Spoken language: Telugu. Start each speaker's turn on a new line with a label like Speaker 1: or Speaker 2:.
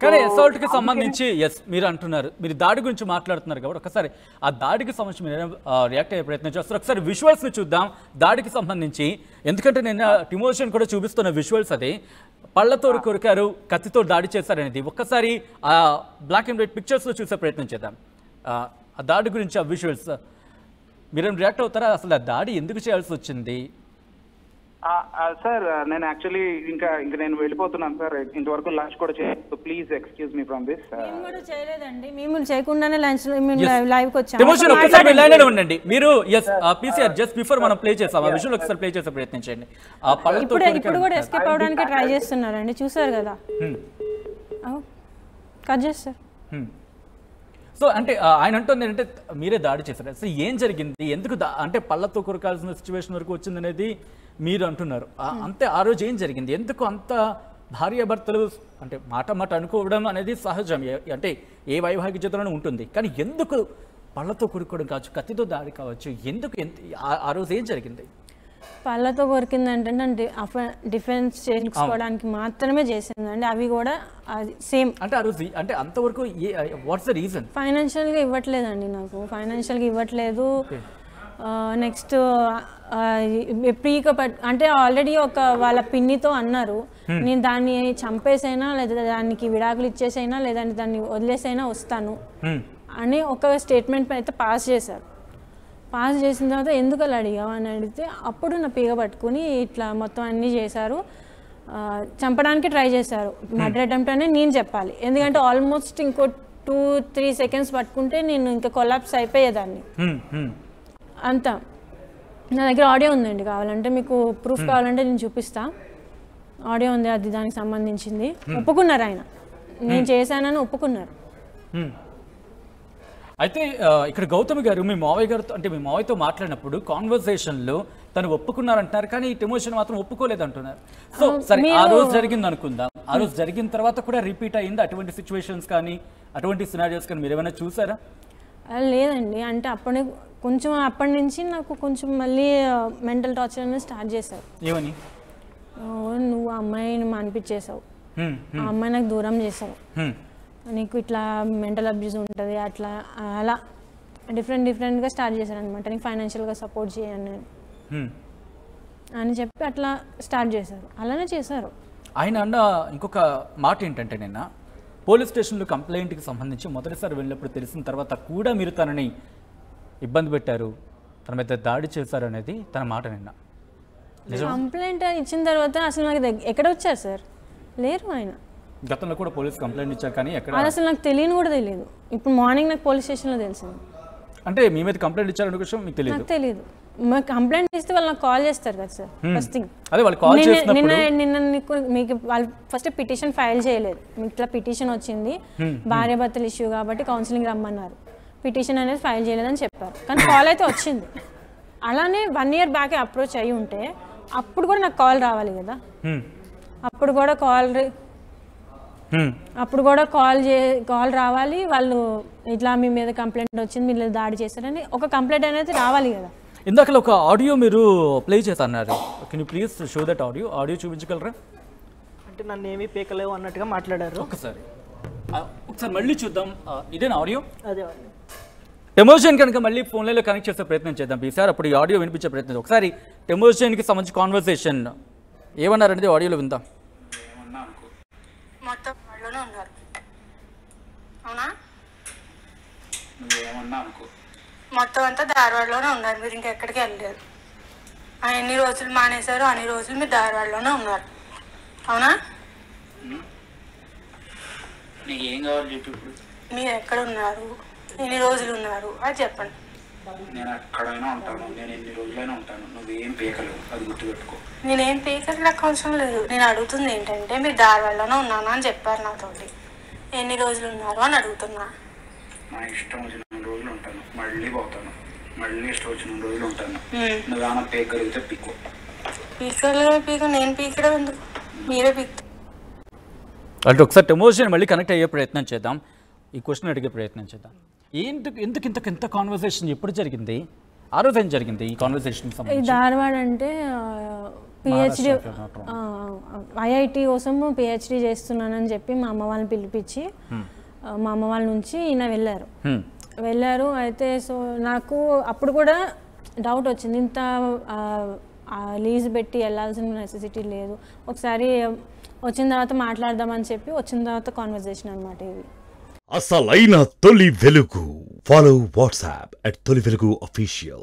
Speaker 1: కానీ అసాల్ట్ కి సంబంధించి మీరు అంటున్నారు, మీరు దాడి గురించి మాట్లాడుతున్నారు కాబట్టి ఒకసారి ఆ దాడికి సంబంధించి మీరు రియాక్ట్ అయ్యే ప్రయత్నం చేస్తారు. ఒకసారి విజువల్స్ ని చూద్దాం దాడికి సంబంధించి. ఎందుకంటే నేను టిమోషన్ కూడా చూపిస్తున్న విజువల్స్ అది పళ్ళతో కొరికారు, కత్తితో దాడి చేశారనేది. ఒక్కసారి ఆ బ్లాక్ అండ్ వైట్ పిక్చర్స్ లో చూసే ప్రయత్నం చేద్దాం. ఆ దాడి గురించి ఆ విజువల్స్ మీరేం రియాక్ట్ అవుతారా? అసలు ఆ దాడి ఎందుకు చేయాల్సి వచ్చింది?
Speaker 2: సార్ నేను యాక్చువల్లీ ఇంకా నేను వెళ్ళిపోతున్నాను సార్. ఇంతవరకు లంచ్ కూడా చేయలేదు. Please excuse me from this.
Speaker 3: మేము కూడా చేయలేదండి, మేము చేయకుండానే లంచ్ లైవ్ కి వచ్చాము.
Speaker 1: ఎమోషన్ ఒకసారి లైన్ లో ఉండండి మీరు. పీసీఆర్ జస్ట్ బిఫోర్ మనం ప్లే చేసాం, ఆ విజువల్ ఒకసారి ప్లే చేసే ప్రయత్నం చేయండి.
Speaker 3: ఇప్పుడు కూడా ఎస్కేప్ అవడానికి ట్రై చేస్తున్నారండి, చూసారు కదా. కట్ చేస్తారు.
Speaker 1: సో అంటే ఆయన అంటుంది ఏంటంటే మీరే దాడి చేశారు. అసలు ఏం జరిగింది, ఎందుకు అంటే పళ్ళతో కొరకాల్సిన సిచ్యువేషన్ వరకు వచ్చింది అనేది మీరు అంటున్నారు. అంతే ఆ రోజు ఏం జరిగింది, ఎందుకు అంత భార్యాభర్తలు అంటే మాట అనుకోవడం అనేది సహజం, అంటే ఏ వైవాహిక జీవితంలోనే ఉంటుంది. కానీ ఎందుకు పళ్ళతో కొరుకోవడం కావచ్చు, కత్తితో దాడి కావచ్చు, ఎందుకు ఆ రోజు ఏం జరిగింది?
Speaker 3: పళ్ళతో కొరికిందంటే డిఫెన్స్ చేసుకోవడానికి మాత్రమే చేసిందండి. అవి కూడా సేమ్
Speaker 1: అంటే ఆ రోజు అంటే అంతవరకు వాట్స్ ద రీజన్?
Speaker 3: ఫైనాన్షియల్గా ఇవ్వట్లేదండి, నాకు ఫైనాన్షియల్గా ఇవ్వట్లేదు. నెక్స్ట్ అంటే ఆల్రెడీ ఒక వాళ్ళ పిన్నితో అన్నారు, నేను దాన్ని చంపేసైనా లేదా దానికి విడాకులు ఇచ్చేసైనా లేదంటే దాన్ని వదిలేసైనా వస్తాను అని ఒక స్టేట్మెంట్ అయితే పాస్ చేశారు. పాస్ చేసిన తర్వాత ఎందుకు అలా అడిగావు అని అడిగితే అప్పుడు నా పీగ పట్టుకుని ఇట్లా మొత్తం అన్నీ చేశారు, చంపడానికి ట్రై చేశారు. మర్డర్ అటెంప్ట్ అనే నేను చెప్పాలి, ఎందుకంటే ఆల్మోస్ట్ ఇంకో 2-3 సెకండ్స్ పట్టుకుంటే నేను ఇంకా కొలాప్స్ అయిపోయేదాన్ని. అంతా నా దగ్గర ఆడియో ఉందండి, కావాలంటే మీకు ప్రూఫ్ కావాలంటే నేను చూపిస్తా. ఆడియో ఉంది, అది దానికి సంబంధించింది. ఒప్పుకున్నారు ఆయన, నేను చేశానని ఒప్పుకున్నారు.
Speaker 1: అయితే ఇక్కడ గౌతమి గారు మీ మావయ్య గారితో అంటే మీ మావయ్యతో మాట్లాడినప్పుడు కాన్వర్సేషన్లో తను ఒప్పుకున్నారంటున్నారు, కానీ ఎమోషన్ మాత్రం ఒప్పుకోలేదు అంటున్నారు. సో సరే ఆ రోజు జరిగింది అనుకుందాం, ఆ రోజు జరిగిన తర్వాత కూడా రిపీట్ అయ్యింది అటువంటి సిచ్యువేషన్స్ కానీ అటువంటి సినారియోస్ కానీ మీరు ఏమైనా చూసారా?
Speaker 3: లేదండి, అంటే అప్పటి నుంచి నాకు కొంచెం మళ్ళీ మెంటల్ టార్చర్ అనేది స్టార్ట్ చేశారు.
Speaker 1: ఏమని?
Speaker 3: నువ్వు ఆ అమ్మాయిని అనిపించేసావు, ఆ అమ్మాయి నాకు దూరం చేసావు, నీకు ఇట్లా మెంటల్ అబ్యూస్ ఉంటుంది, అట్లా అలా డిఫరెంట్గా స్టార్ట్ చేశారు అనమాట. నీకు ఫైనాన్షియల్గా సపోర్ట్ చేయను అని చెప్పి అట్లా స్టార్ట్ చేశారు. అలానే చేశారు.
Speaker 1: ఆయన అన్న ఇంకొక మాట ఏంటంటే, నిన్న పోలీస్ స్టేషన్లో కంప్లైంట్కి సంబంధించి మొదటిసారి వెళ్ళినప్పుడు తెలిసిన తర్వాత కూడా మీరు తనని ఇబ్బంది పెట్టారు, తన మీద దాడి చేశారు అనేది తన మాట. నిన్న
Speaker 3: కంప్లైంట్ ఇచ్చిన తర్వాత అసలు నాకు ఎక్కడ వచ్చారు సార్? లేరు ఆయన.
Speaker 1: గతంలో కూడా పోలీస్ కంప్లైంట్ ఇచ్చారు కానీ ఎక్కడ
Speaker 3: అసలు నాకు తెలియని కూడా తెలియదు. ఇప్పుడు మార్నింగ్ నాకు పోలీస్ స్టేషన్లో తెలిసింది.
Speaker 1: అంటే మీ మీద కంప్లైంట్ ఇచ్చారనే విషయం మీకు తెలియదు?
Speaker 3: నాకు తెలియదు. మాకు కంప్లైంట్ ఇస్తే వాళ్ళు నాకు కాల్ చేస్తారు కదా సార్. ఫస్ట్ థింగ్
Speaker 1: అదే వాళ్ళు కాల్ చేసినప్పుడు
Speaker 3: నిన్న మీకు వాళ్ళు ఫస్ట్ పిటిషన్ ఫైల్ చేయలేదు, మీకు ఇట్లా పిటిషన్ వచ్చింది భార్యాభర్తల ఇష్యూ కాబట్టి కౌన్సిలింగ్ రమ్మన్నారు, పిటిషన్ అనేది ఫైల్ చేయలేదని చెప్పారు. కానీ కాల్ అయితే వచ్చింది. అలానే 1 year బ్యాక్ అప్రోచ్ అయ్యి ఉంటే అప్పుడు కూడా నాకు కాల్ రావాలి కదా. అప్పుడు కూడా కాల్ రావాలి, వాళ్ళు ఇట్లా మీ మీద కంప్లైంట్ వచ్చింది, మీరు దాడి చేశారని ఒక కంప్లైంట్ అనేది రావాలి కదా.
Speaker 1: ఇందాక ఒక ఆడియో మీరు ప్లే చేస్తున్నారు, can you please show that audio చూపించగలరా?
Speaker 4: అంటే నన్ను ఏమీ పీకలేవు అన్నట్టుగా మాట్లాడారు.
Speaker 1: ఒకసారి మళ్ళీ చూద్దాం. ఇదేనా ఆడియో?
Speaker 4: అదే
Speaker 1: ఎమోషన్ కనుక మళ్ళీ ఫోన్లలో కనెక్ట్ చేసే ప్రయత్నం చేద్దాం ఈసారి, అప్పుడు ఈ ఆడియో వినిపించే ప్రయత్నం. ఒకసారి ఎమోషన్కి సంబంధించి కాన్వర్సేషన్ ఏమన్నారనేది ఆడియోలో విందాం.
Speaker 5: మొత్తం వాళ్ళలోనే ఉన్నారు, అవునా? మొత్తం అంతా ధారవాడలోనే ఉన్నారు, మీరు ఇంకెక్కడికి వెళ్ళలేదు. ఎన్ని రోజులు మానేశారు, అన్ని రోజులు మీరు ధారవాడలోనే ఉన్నారు, అవునా?
Speaker 2: ఏం కావాలి చెప్పు.
Speaker 5: మీరు ఎక్కడ ఉన్నారు, ఎన్ని రోజులు ఉన్నారు అది చెప్పండి.
Speaker 2: నేను ఎక్కడైనా ఉంటాను, నేను ఎన్ని రోజులైనా ఉంటాను, నువ్వేం పీకలేవు, అది గుర్తుపెట్టుకో.
Speaker 5: నేనేం పీకలు నాకు అవసరం లేదు. నేను అడుగుతుంది ఏంటంటే మీరు ధారవాడలోనే ఉన్నాను అని చెప్పారు నాతోటి, ఎన్ని రోజులు ఉన్నారు అని అడుగుతున్నా.
Speaker 2: నా ఇష్టం వచ్చిన రోజులు ఉంటాను, మళ్ళీ పోతాను, మళ్ళీ ఇష్టం వచ్చిన రోజులు ఉంటాను. నువ్వేమన్నా పీకగలిగితే పీకో.
Speaker 5: పీక నేను పీకడం ఎందుకు, మీరే పీకుతారు.
Speaker 1: అంటే ఒకసారి ఎమోషన్ మళ్ళీ కనెక్ట్ అయ్యే ప్రయత్నం చేద్దాం, ఈ క్వశ్చన్ అడిగే ప్రయత్నం చేద్దాం. ఎందుకు ఇంత కన్వర్సేషన్ ఎప్పుడు జరిగింది, ఆ రోజు ఏం జరిగింది ఈ కాన్వర్సేషన్?
Speaker 3: ధారవాడ అంటే పిహెచ్డి ఐఐటి కోసం పిహెచ్డి చేస్తున్నానని చెప్పి మా అమ్మ వాళ్ళని పిలిపించి మా అమ్మ వాళ్ళ నుంచి ఈయన వెళ్ళారు. అయితే సో నాకు అప్పుడు కూడా డౌట్ వచ్చింది, ఇంత లీజ్ పెట్టి వెళ్ళాల్సిన నెసెసిటీ లేదు, ఒకసారి వచ్చిన తర్వాత మాట్లాడదామని చెప్పి వచ్చిన తర్వాత కాన్వర్జేషన్ అనమాట ఇది.
Speaker 6: అసలైన తొలి వెలుగు. ఫాలో వాట్సాప్ @తొలి వెలుగు official.